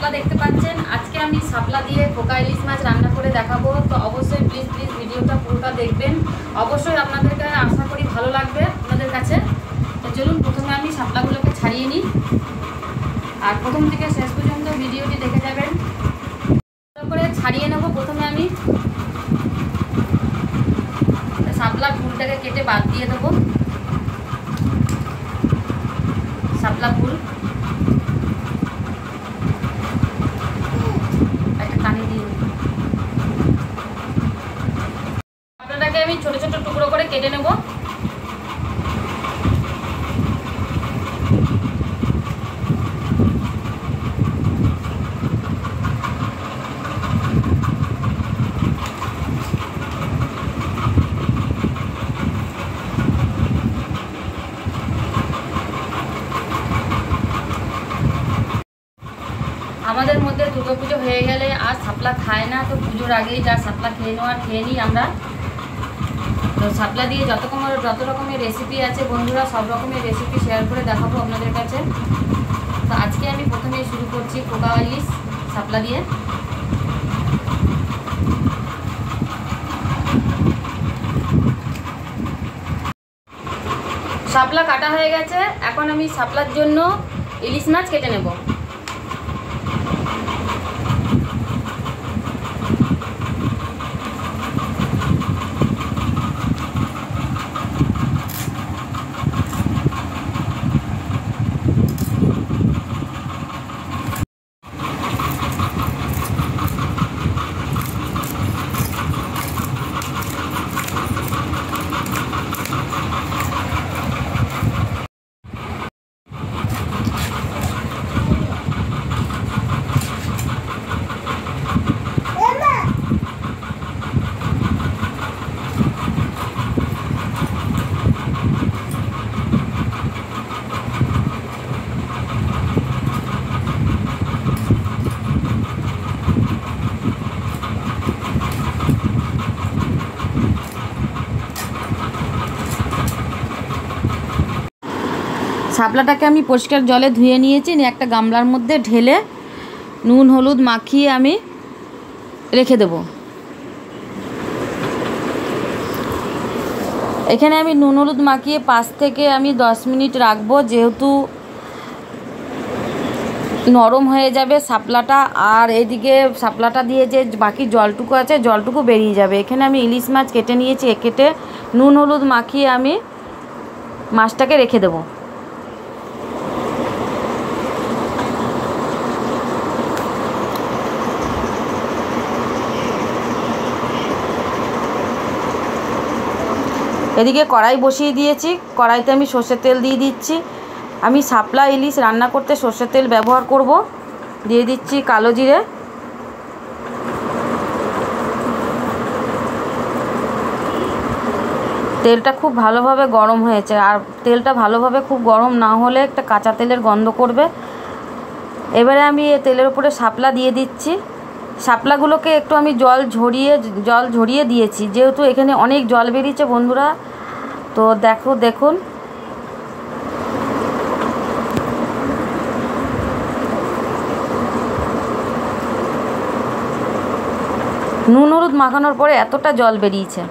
শাপলা দেখতে পাচ্ছেন। আজকে আমি শাপলা দিয়ে পোকা ইলিশ মাছ রান্না করে দেখাবো। তো অবশ্যই প্লিজ ভিডিওটা পুরোটা দেখবেন। অবশ্যই আপনাদেরকে আশা করি ভালো লাগবে আপনাদের কাছে। তো চলুন প্রথমে আমি শাপলাগুলোকে ছাড়িয়ে নিই, আর প্রথম থেকে শেষ পর্যন্ত ভিডিওটি দেখে যাবেন। ভালো করে ছাড়িয়ে নেব। প্রথমে আমি শাপলার ফুলটাকে কেটে বাদ দিয়ে দেবো। শাপলা ফুল একটা কানে দিয়ে শাপলাটাকে আমি ছোট ছোট টুকরো করে কেটে নেব। আমাদের মধ্যে দুর্গাপুজো হয়ে গেলে আর শাপলা খায় না, তো পুজোর আগেই যা শাপলা খেয়ে নিই আমরা। তো শাপলা দিয়ে যত রকমের রেসিপি আছে বন্ধুরা, সব রকমের রেসিপি শেয়ার করে দেখাবো আপনাদের কাছে। তো আজকে আমি প্রথমে শুরু করছি পোকা ইলিশ শাপলা দিয়ে। শাপলা কাটা হয়ে গেছে, এখন আমি শাপলার জন্য ইলিশ মাছ কেটে নেব। শাপলাটাকে আমি পরিষ্কার জলে ধুয়ে নিয়েছি, নিয়ে একটা গামলার মধ্যে ঢেলে নুন হলুদ মাখিয়ে আমি রেখে দেব। এখানে আমি নুন হলুদ মাখিয়ে 5 থেকে আমি 10 মিনিট রাখবো, যেহেতু নরম হয়ে যাবে শাপলাটা, আর এদিকে শাপলাটা দিয়ে যে বাকি জলটুকু আছে জলটুকু বেরিয়ে যাবে। এখানে আমি ইলিশ মাছ কেটে নিয়েছি, কেটে নুন হলুদ মাখিয়ে আমি মাছটাকে রেখে দেবো। এদিকে কড়াই বসিয়ে দিয়েছি, কড়াইতে আমি সর্ষের তেল দিয়ে দিচ্ছি। আমি শাপলা ইলিশ রান্না করতে সর্ষের তেল ব্যবহার করব। দিয়ে দিচ্ছি কালো জিরে, তেলটা খুব ভালোভাবে গরম হয়েছে, আর তেলটা ভালোভাবে খুব গরম না হলে একটা কাঁচা তেলের গন্ধ করবে। এবারে আমি এই তেলের উপরে শাপলা দিয়ে দিচ্ছি। শাপলাগুলোকে একটু আমি জল ঝরিয়ে দিয়েছি, যেহেতু এখানে অনেক জল বেরিয়েছে বন্ধুরা। তো দেখুন নুন হলুদ মাখানোর পরে এতটা জল বেরিয়েছে।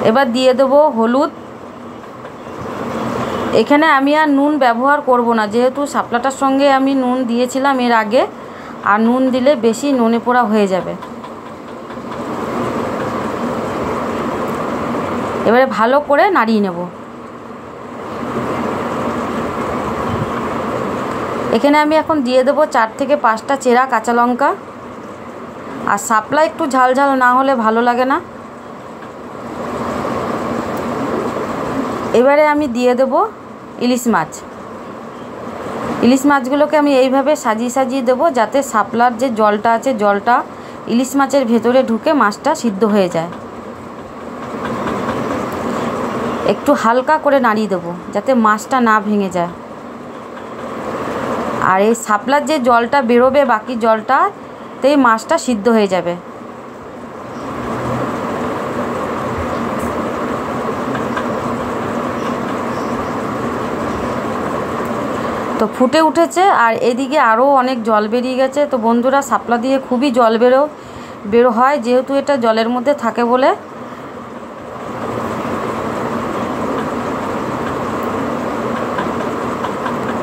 এবার দিয়ে দেবো হলুদ। এখানে আমি আর নুন ব্যবহার করব না, যেহেতু শাপলাটার সঙ্গে আমি নুন দিয়েছিলাম এর আগে, আর নুন দিলে বেশি নুনে পোড়া হয়ে যাবে। এবারে ভালো করে নাড়িয়ে নেব। এখানে আমি এখন দিয়ে দেবো 4 থেকে 5টা চেরা কাঁচা লঙ্কা। আর শাপলা একটু ঝাল ঝাল না হলে ভালো লাগে না। এবারে আমি দিয়ে দেবো ইলিশ মাছ। ইলিশ মাছগুলোকে আমি এইভাবে সাজিয়ে দেবো, যাতে শাপলার যে জলটা আছে জলটা ইলিশ মাছের ভেতরে ঢুকে মাছটা সিদ্ধ হয়ে যায়। একটু হালকা করে নাড়িয়ে দেবো যাতে মাছটা না ভেঙে যায়। আর এই শাপলার যে জলটা বেরোবে বাকি জলটাতেই মাছটা সিদ্ধ হয়ে যাবে। তো ফুটে উঠেছে আর এদিকে আরও অনেক জল বেরিয়ে গেছে। তো বন্ধুরা শাপলা দিয়ে খুবই জল বেরো হয়, যেহেতু এটা জলের মধ্যে থাকে বলে।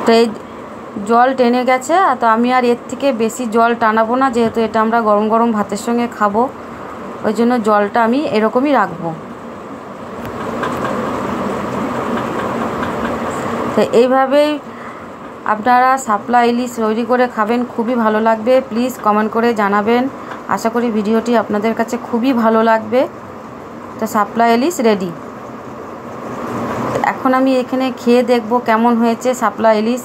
তো এই জল টেনে গেছে, তো আমি আর এর থেকে বেশি জল টানাবো না, যেহেতু এটা আমরা গরম গরম ভাতের সঙ্গে খাবো, ওই জন্য জলটা আমি এরকমই রাখবো। তো এইভাবেই আপনারা শাপলা ইলিশ তৈরি করে খাবেন, খুবই ভালো লাগবে। প্লিজ কমেন্ট করে জানাবেন। আশা করি ভিডিওটি আপনাদের কাছে খুবই ভালো লাগবে। তো শাপলা ইলিশ রেডি। এখন আমি এখানে খেয়ে দেখব কেমন হয়েছে শাপলা ইলিশ।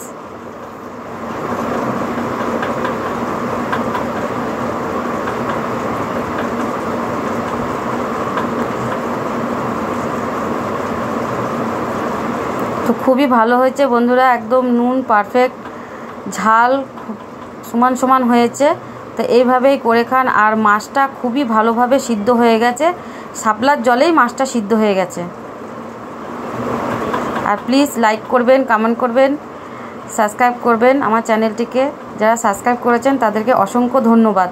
তো খুবই ভালো হয়েছে বন্ধুরা, একদম নুন পারফেক্ট, ঝাল সমান সমান হয়েছে। তো এইভাবেই করে খান। আর মাছটা খুবই ভালোভাবে সিদ্ধ হয়ে গেছে, শাপলার জলেই মাছটা সিদ্ধ হয়ে গেছে। আর প্লিজ লাইক করবেন, কমেন্ট করবেন, সাবস্ক্রাইব করবেন আমার চ্যানেলটিকে। যারা সাবস্ক্রাইব করেছেন তাদেরকে অসংখ্য ধন্যবাদ।